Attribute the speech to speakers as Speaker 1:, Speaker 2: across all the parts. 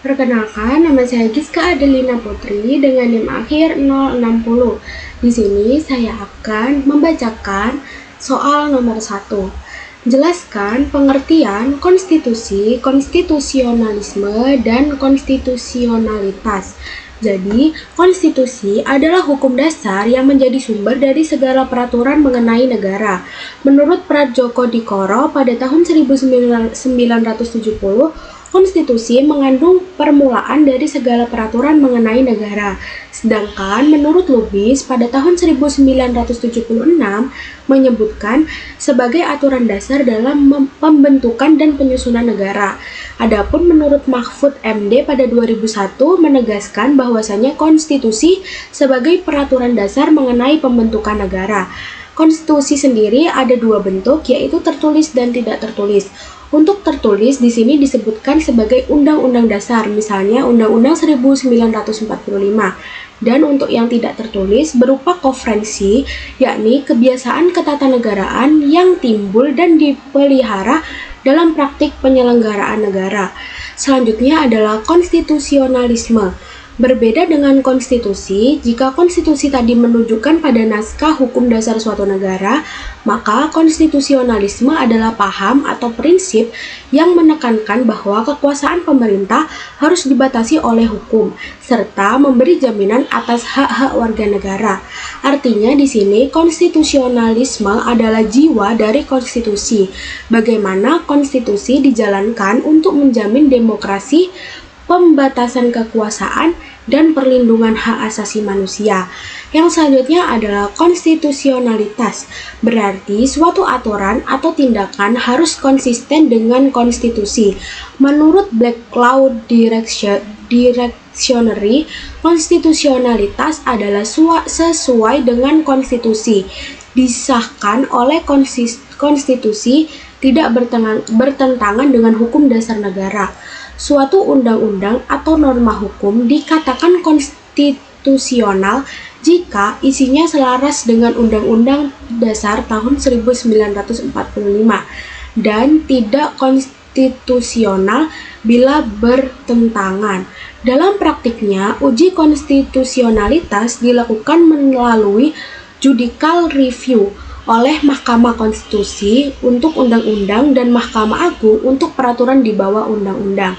Speaker 1: Perkenalkan, nama saya Giska Adelina Putri dengan NIM akhir 060. Di sini saya akan membacakan soal nomor 1. Jelaskan pengertian konstitusi, konstitusionalisme, dan konstitusionalitas. Jadi, konstitusi adalah hukum dasar yang menjadi sumber dari segala peraturan mengenai negara. Menurut Pradjoko Dikoro pada tahun 1970, konstitusi mengandung permulaan dari segala peraturan mengenai negara. Sedangkan menurut Lubis pada tahun 1976 menyebutkan sebagai aturan dasar dalam pembentukan dan penyusunan negara. Adapun menurut Mahfud MD pada 2001 menegaskan bahwasanya konstitusi sebagai peraturan dasar mengenai pembentukan negara. Konstitusi sendiri ada dua bentuk, yaitu tertulis dan tidak tertulis. Untuk tertulis di sini disebutkan sebagai Undang-Undang Dasar, misalnya Undang-Undang 1945. Dan untuk yang tidak tertulis berupa konferensi, yakni kebiasaan ketatanegaraan yang timbul dan dipelihara dalam praktik penyelenggaraan negara. Selanjutnya adalah konstitusionalisme. Berbeda dengan konstitusi, jika konstitusi tadi menunjukkan pada naskah hukum dasar suatu negara, maka konstitusionalisme adalah paham atau prinsip yang menekankan bahwa kekuasaan pemerintah harus dibatasi oleh hukum, serta memberi jaminan atas hak-hak warga negara. Artinya di sini konstitusionalisme adalah jiwa dari konstitusi. Bagaimana konstitusi dijalankan untuk menjamin demokrasi, pembatasan kekuasaan, dan perlindungan hak asasi manusia. Yang selanjutnya adalah konstitusionalitas. Berarti suatu aturan atau tindakan harus konsisten dengan konstitusi. Menurut Black Law Dictionary, konstitusionalitas adalah sesuai dengan konstitusi, disahkan oleh konstitusi, tidak bertentangan dengan hukum dasar negara. Suatu undang-undang atau norma hukum dikatakan konstitusional jika isinya selaras dengan Undang-Undang Dasar tahun 1945 dan tidak konstitusional bila bertentangan. Dalam praktiknya, uji konstitusionalitas dilakukan melalui judicial review oleh Mahkamah Konstitusi untuk undang-undang dan Mahkamah Agung untuk peraturan di bawah undang-undang.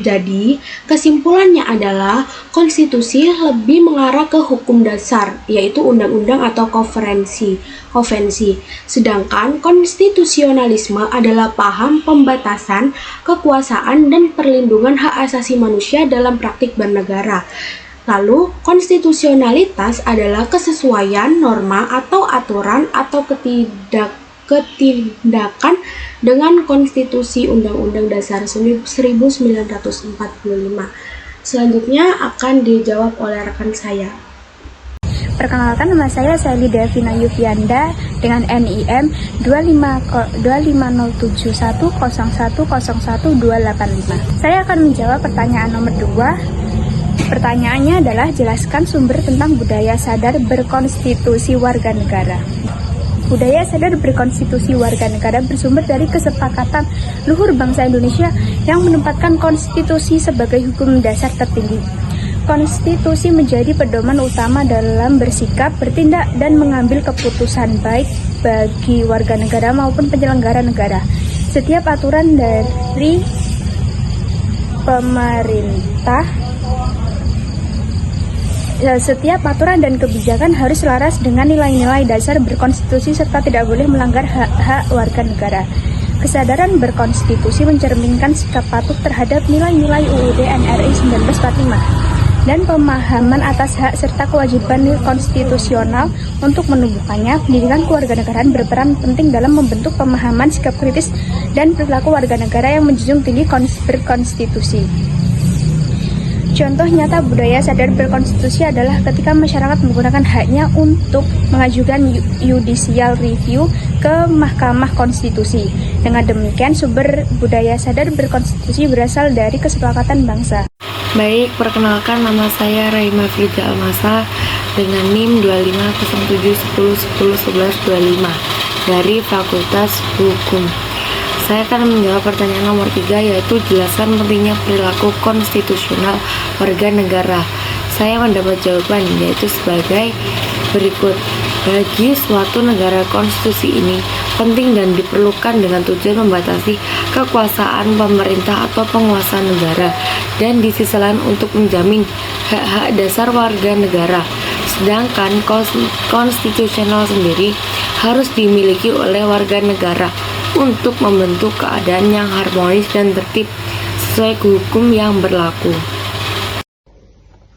Speaker 1: Jadi, kesimpulannya adalah konstitusi lebih mengarah ke hukum dasar, yaitu undang-undang atau konvensi. Sedangkan konstitusionalisme adalah paham pembatasan kekuasaan dan perlindungan hak asasi manusia dalam praktik bernegara. Lalu, konstitusionalitas adalah kesesuaian norma atau aturan atau ketindakan dengan konstitusi Undang-Undang Dasar 1945. Selanjutnya akan dijawab oleh rekan saya.
Speaker 2: Perkenalkan, nama saya Sally Devina Yufianda dengan NIM 2507101010285. Saya akan menjawab pertanyaan nomor 2. Pertanyaannya adalah jelaskan sumber tentang budaya sadar berkonstitusi warga negara. Budaya sadar berkonstitusi warga negara bersumber dari kesepakatan luhur bangsa Indonesia yang menempatkan konstitusi sebagai hukum dasar tertinggi. Konstitusi menjadi pedoman utama dalam bersikap, bertindak, dan mengambil keputusan baik bagi warga negara maupun penyelenggara negara. Setiap aturan dari pemerintah Setiap aturan dan kebijakan harus selaras dengan nilai-nilai dasar berkonstitusi serta tidak boleh melanggar hak-hak warga negara. Kesadaran berkonstitusi mencerminkan sikap patuh terhadap nilai-nilai UUD NRI 1945 dan pemahaman atas hak serta kewajiban konstitusional untuk menumbuhkannya. Pendidikan kewarganegaraan berperan penting dalam membentuk pemahaman sikap kritis dan perilaku warga negara yang menjunjung tinggi berkonstitusi. Contoh nyata budaya sadar berkonstitusi adalah ketika masyarakat menggunakan haknya untuk mengajukan judicial review ke Mahkamah Konstitusi. Dengan demikian, sumber budaya sadar berkonstitusi berasal dari kesepakatan bangsa.
Speaker 3: Baik, perkenalkan, nama saya Raima Frida Almasa dengan NIM 250710101125 dari Fakultas Hukum. Saya akan menjawab pertanyaan nomor 3, yaitu jelaskan pentingnya perilaku konstitusional warga negara. Saya mendapat jawaban, yaitu sebagai berikut. Bagi suatu negara, konstitusi ini penting dan diperlukan dengan tujuan membatasi kekuasaan pemerintah atau penguasa negara, dan di sisi lain untuk menjamin hak-hak dasar warga negara. Sedangkan konstitusional sendiri harus dimiliki oleh warga negara untuk membentuk keadaan yang harmonis dan tertib sesuai hukum yang berlaku.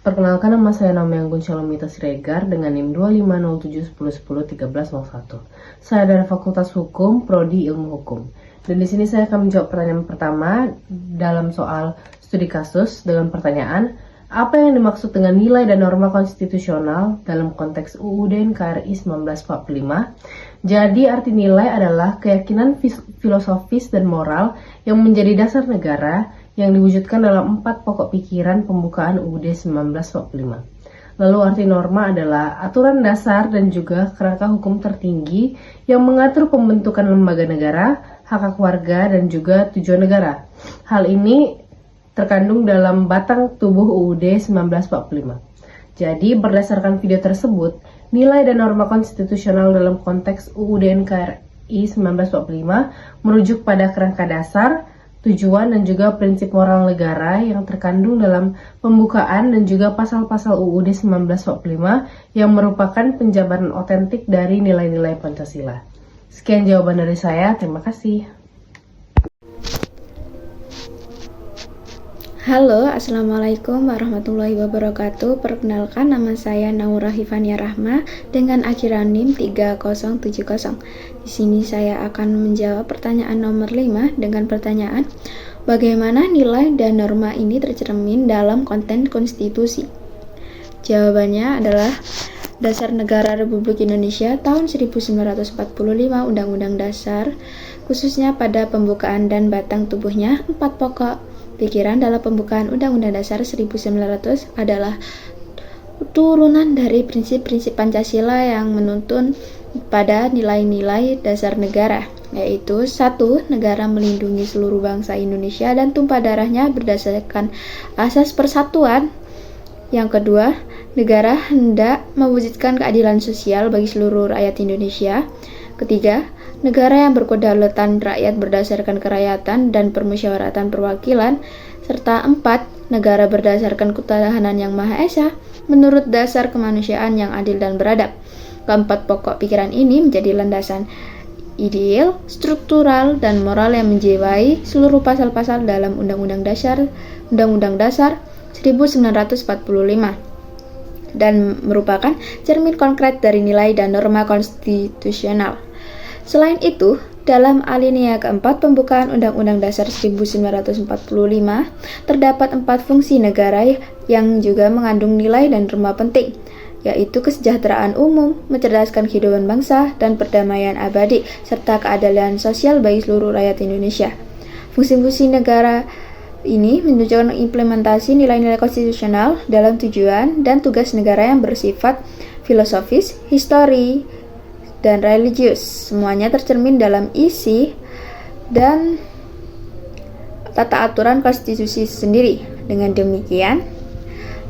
Speaker 4: Perkenalkan, nama saya Namyanggun Shalomita Siregar dengan NIM 250710101301. Saya dari Fakultas Hukum, Prodi Ilmu Hukum. Dan di sini saya akan menjawab pertanyaan pertama dalam soal studi kasus dengan pertanyaan, apa yang dimaksud dengan nilai dan norma konstitusional dalam konteks UUD NKRI 1945? Jadi arti nilai adalah keyakinan filosofis dan moral yang menjadi dasar negara yang diwujudkan dalam 4 pokok pikiran pembukaan UUD 1945. Lalu arti norma adalah aturan dasar dan juga kerangka hukum tertinggi yang mengatur pembentukan lembaga negara, hak-hak warga, dan juga tujuan negara. Hal ini terkandung dalam batang tubuh UUD 1945. Jadi berdasarkan video tersebut, nilai dan norma konstitusional dalam konteks UUD NKRI 1945 merujuk pada kerangka dasar, tujuan, dan juga prinsip moral negara yang terkandung dalam pembukaan dan juga pasal-pasal UUD 1945 yang merupakan penjabaran otentik dari nilai-nilai Pancasila. Sekian jawaban dari saya, terima kasih.
Speaker 2: Halo, Assalamualaikum warahmatullahi wabarakatuh. Perkenalkan, nama saya Naura Hifania Rahma dengan akhiran NIM 3070. Di sini saya akan menjawab pertanyaan nomor 5 dengan pertanyaan, bagaimana nilai dan norma ini tercermin dalam konten konstitusi? Jawabannya adalah Dasar Negara Republik Indonesia tahun 1945, Undang-Undang Dasar, khususnya pada pembukaan dan batang tubuhnya, 4 pokok pikiran dalam pembukaan Undang-Undang Dasar 1900 adalah turunan dari prinsip-prinsip Pancasila yang menuntun pada nilai-nilai dasar negara, yaitu 1. Negara melindungi seluruh bangsa Indonesia dan tumpah darahnya berdasarkan asas persatuan. Yang kedua, negara hendak mewujudkan keadilan sosial bagi seluruh rakyat Indonesia. Ketiga, negara yang berkedaulatan rakyat berdasarkan kerakyatan dan permusyawaratan perwakilan. Serta 4, negara berdasarkan ketahanan yang Maha Esa menurut dasar kemanusiaan yang adil dan beradab. Keempat pokok pikiran ini menjadi landasan ideal, struktural, dan moral yang menjiwai seluruh pasal-pasal dalam Undang-Undang Dasar 1945 dan merupakan cermin konkret dari nilai dan norma konstitusional. Selain itu, dalam alinea keempat pembukaan Undang-Undang Dasar 1945 terdapat 4 fungsi negara yang juga mengandung nilai dan norma penting, yaitu kesejahteraan umum, mencerdaskan kehidupan bangsa, dan perdamaian abadi, serta keadilan sosial bagi seluruh rakyat Indonesia. Fungsi-fungsi negara ini menunjukkan implementasi nilai-nilai konstitusional dalam tujuan dan tugas negara yang bersifat filosofis, histori, dan religius. Semuanya tercermin dalam isi dan tata aturan konstitusi sendiri. Dengan demikian,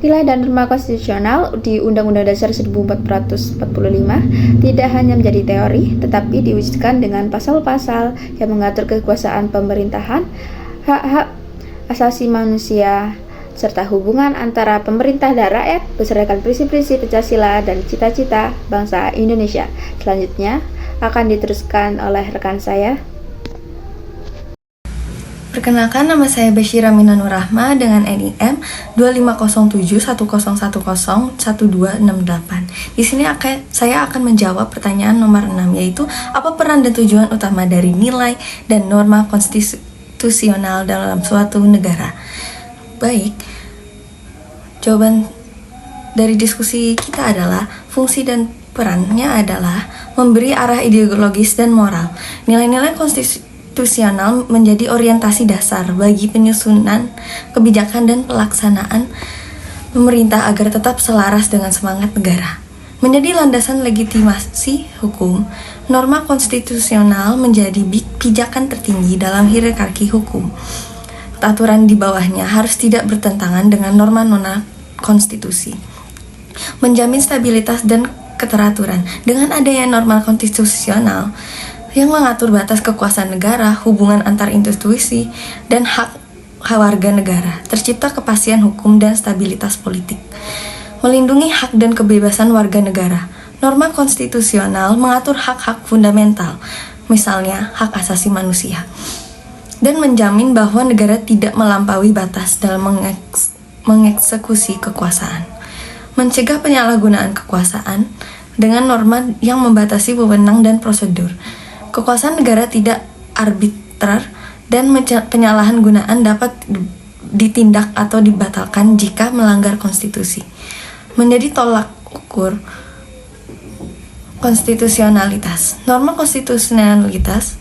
Speaker 2: nilai dan norma konstitusional di Undang-Undang Dasar 1445 tidak hanya menjadi teori, tetapi diwujudkan dengan pasal-pasal yang mengatur kekuasaan pemerintahan, hak-hak asasi manusia, serta hubungan antara pemerintah dan rakyat berdasarkan prinsip-prinsip Pancasila dan cita-cita bangsa Indonesia. Selanjutnya akan diteruskan oleh rekan saya.
Speaker 5: Perkenalkan, nama saya Basyira Minanur Rahma dengan NIM 250710101268. Di sini saya akan menjawab pertanyaan nomor 6, yaitu apa peran dan tujuan utama dari nilai dan norma konstitusional dalam suatu negara. Baik, jawaban dari diskusi kita adalah fungsi dan perannya adalah memberi arah ideologis dan moral. Nilai-nilai konstitusional menjadi orientasi dasar bagi penyusunan kebijakan dan pelaksanaan pemerintah agar tetap selaras dengan semangat negara. Menjadi landasan legitimasi hukum, norma konstitusional menjadi pijakan tertinggi dalam hierarki hukum. Aturan di bawahnya harus tidak bertentangan dengan norma-norma konstitusi. Menjamin stabilitas dan keteraturan. Dengan adanya norma konstitusional yang mengatur batas kekuasaan negara, hubungan antar institusi, dan hak warga negara, tercipta kepastian hukum dan stabilitas politik. Melindungi hak dan kebebasan warga negara. Norma konstitusional mengatur hak-hak fundamental, misalnya hak asasi manusia, dan menjamin bahwa negara tidak melampaui batas dalam mengeksekusi kekuasaan. Mencegah penyalahgunaan kekuasaan dengan norma yang membatasi wewenang dan prosedur. Kekuasaan negara tidak arbitrer dan penyalahan gunaan dapat ditindak atau dibatalkan jika melanggar konstitusi. Menjadi tolak ukur konstitusionalitas. Norma konstitusionalitas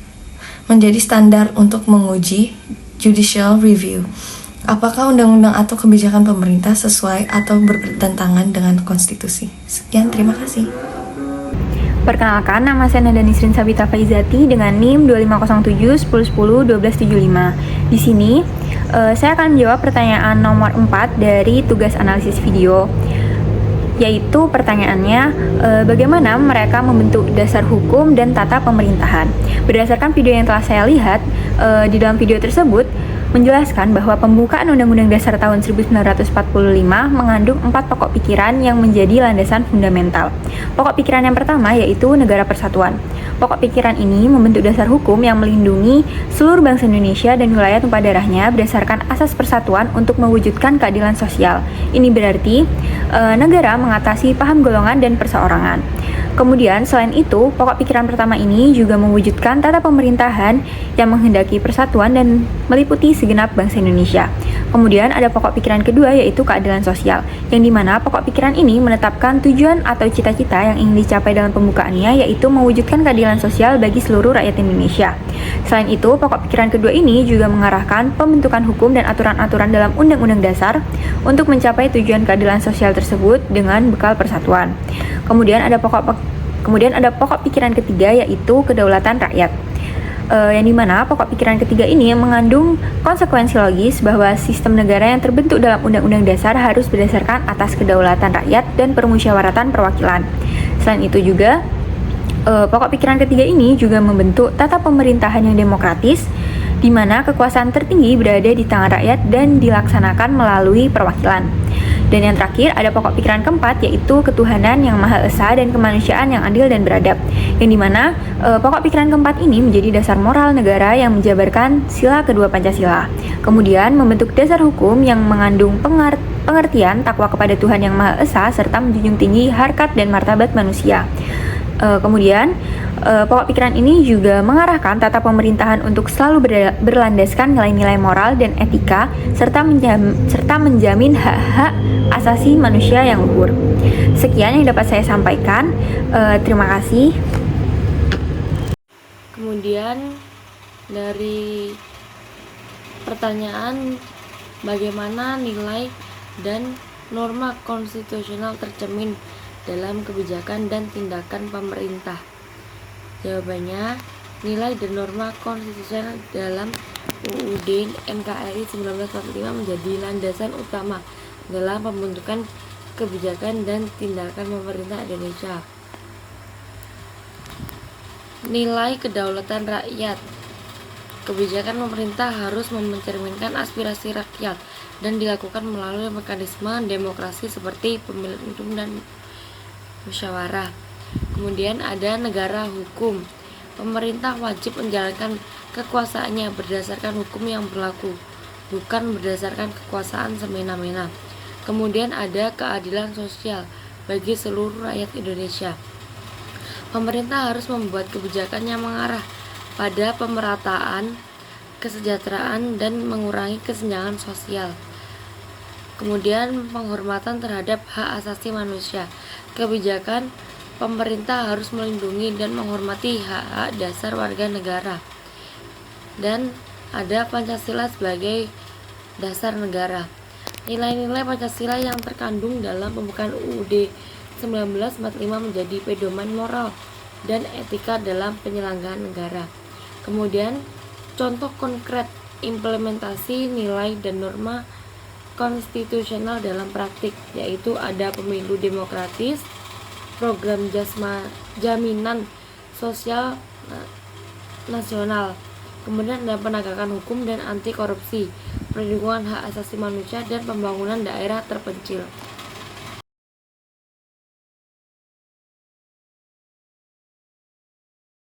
Speaker 5: menjadi standar untuk menguji judicial review. Apakah undang-undang atau kebijakan pemerintah sesuai atau bertentangan dengan konstitusi? Sekian, terima kasih.
Speaker 2: Perkenalkan, nama saya Nada Nisrin Sabita Faizati dengan NIM 2507 1010 1275. Di sini, saya akan menjawab pertanyaan nomor 4 dari tugas analisis video, yaitu pertanyaannya, bagaimana mereka membentuk dasar hukum dan tata pemerintahan. Berdasarkan video yang telah saya lihat, di dalam video tersebut menjelaskan bahwa pembukaan Undang-Undang Dasar tahun 1945 mengandung 4 pokok pikiran yang menjadi landasan fundamental. Pokok pikiran yang pertama yaitu negara persatuan. Pokok pikiran ini membentuk dasar hukum yang melindungi seluruh bangsa Indonesia dan wilayah tumpah darahnya berdasarkan asas persatuan untuk mewujudkan keadilan sosial. Ini berarti negara mengatasi paham golongan dan perseorangan. Kemudian, selain itu, pokok pikiran pertama ini juga mewujudkan tata pemerintahan yang menghendaki persatuan dan meliputi segenap bangsa Indonesia. Kemudian ada pokok pikiran kedua yaitu keadilan sosial, yang dimana pokok pikiran ini menetapkan tujuan atau cita-cita yang ingin dicapai dalam pembukaannya, yaitu mewujudkan keadilan sosial bagi seluruh rakyat Indonesia. Selain itu, pokok pikiran kedua ini juga mengarahkan pembentukan hukum dan aturan-aturan dalam Undang-Undang Dasar untuk mencapai tujuan keadilan sosial tersebut dengan bekal persatuan. Kemudian ada pokok pikiran ketiga yaitu kedaulatan rakyat. Yang dimana pokok pikiran ketiga ini mengandung konsekuensi logis bahwa sistem negara yang terbentuk dalam Undang-Undang Dasar harus berdasarkan atas kedaulatan rakyat dan permusyawaratan perwakilan. Selain itu juga, pokok pikiran ketiga ini juga membentuk tata pemerintahan yang demokratis, di mana kekuasaan tertinggi berada di tangan rakyat dan dilaksanakan melalui perwakilan. Dan yang terakhir ada pokok pikiran keempat yaitu ketuhanan yang maha esa dan kemanusiaan yang adil dan beradab, yang dimana pokok pikiran keempat ini menjadi dasar moral negara yang menjabarkan sila kedua Pancasila. Kemudian membentuk dasar hukum yang mengandung pengertian takwa kepada Tuhan yang maha esa serta menjunjung tinggi harkat dan martabat manusia. Kemudian pokok pikiran ini juga mengarahkan tata pemerintahan untuk selalu berlandaskan nilai-nilai moral dan etika serta menjamin hak-hak asasi manusia yang luhur. Sekian yang dapat saya sampaikan. Terima kasih.
Speaker 3: Kemudian dari pertanyaan bagaimana nilai dan norma konstitusional tercermin dalam kebijakan dan tindakan pemerintah. Jawabannya, nilai dan norma konstitusional dalam UUD NKRI 1945 menjadi landasan utama dalam pembentukan kebijakan dan tindakan pemerintah Indonesia. Nilai kedaulatan rakyat. Kebijakan pemerintah harus mencerminkan aspirasi rakyat dan dilakukan melalui mekanisme demokrasi seperti pemilihan umum dan musyawarah. Kemudian ada negara hukum. Pemerintah wajib menjalankan kekuasaannya berdasarkan hukum yang berlaku, bukan berdasarkan kekuasaan semena-mena. Kemudian ada keadilan sosial bagi seluruh rakyat Indonesia. Pemerintah harus membuat kebijakan yang mengarah pada pemerataan kesejahteraan dan mengurangi kesenjangan sosial. Kemudian penghormatan terhadap hak asasi manusia. Kebijakan pemerintah harus melindungi dan menghormati hak-hak dasar warga negara. Dan ada Pancasila sebagai dasar negara. Nilai-nilai Pancasila yang terkandung dalam pembukaan UUD 1945 menjadi pedoman moral dan etika dalam penyelenggaraan negara. Kemudian, contoh konkret implementasi nilai dan norma konstitusional dalam praktik, yaitu ada pemilu demokratis, program jaminan sosial nasional, kemudian ada penegakan hukum dan anti korupsi, perlindungan hak asasi manusia, dan pembangunan daerah terpencil.